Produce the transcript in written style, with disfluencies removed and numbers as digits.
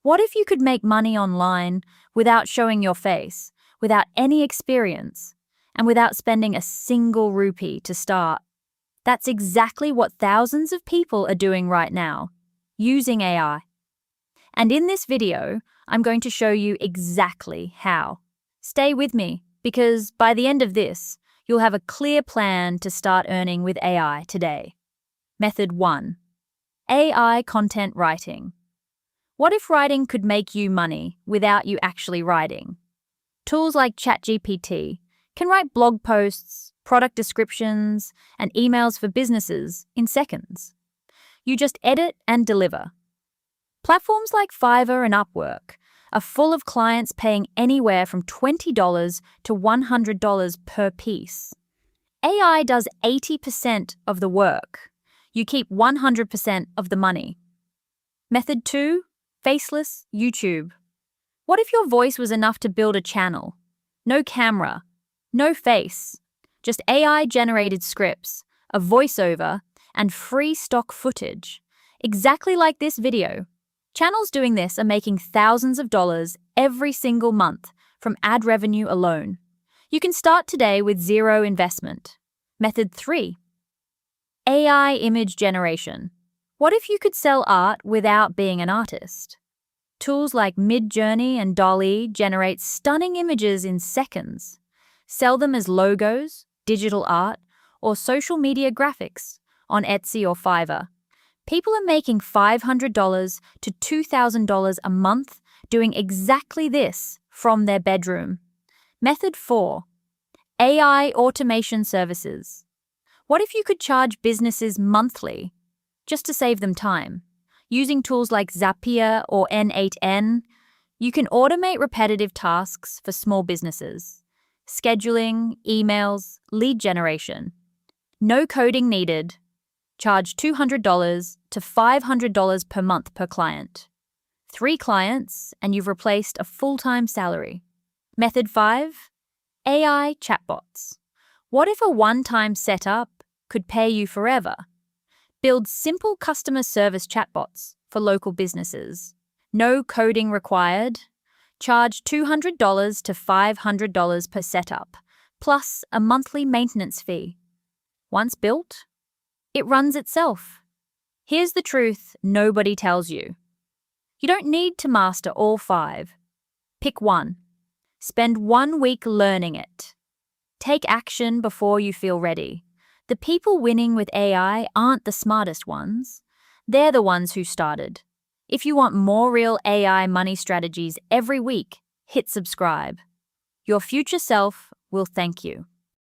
What if you could make money online without showing your face, without any experience, and without spending a single rupee to start? That's exactly what thousands of people are doing right now, using AI. And in this video, I'm going to show you exactly how. Stay with me, because by the end of this, you'll have a clear plan to start earning with AI today. Method 1. AI content writing. What if writing could make you money without you actually writing? Tools like ChatGPT can write blog posts, product descriptions, and emails for businesses in seconds. You just edit and deliver. Platforms like Fiverr and Upwork are full of clients paying anywhere from $20 to $100 per piece. AI does 80% of the work. You keep 100% of the money. Method 2. Faceless YouTube. What if your voice was enough to build a channel? No camera, no face, just AI-generated scripts, a voiceover, and free stock footage. Exactly like this video. Channels doing this are making thousands of dollars every single month from ad revenue alone. You can start today with zero investment. Method 3. AI image generation. What if you could sell art without being an artist? Tools like Midjourney and DALL-E generate stunning images in seconds. Sell them as logos, digital art, or social media graphics on Etsy or Fiverr. People are making $500 to $2,000 a month doing exactly this from their bedroom. Method 4. AI automation services. What if you could charge businesses monthly just to save them time? Using tools like Zapier or N8N, you can automate repetitive tasks for small businesses. Scheduling, emails, lead generation. No coding needed. Charge $200 to $500 per month per client. 3 clients, and you've replaced a full-time salary. Method 5. AI chatbots. What if a one-time setup could pay you forever? Build simple customer service chatbots for local businesses. No coding required. Charge $200 to $500 per setup, plus a monthly maintenance fee. Once built, it runs itself. Here's the truth nobody tells you. You don't need to master all 5. Pick one. Spend 1 week learning it. Take action before you feel ready. The people winning with AI aren't the smartest ones. They're the ones who started. If you want more real AI money strategies every week, hit subscribe. Your future self will thank you.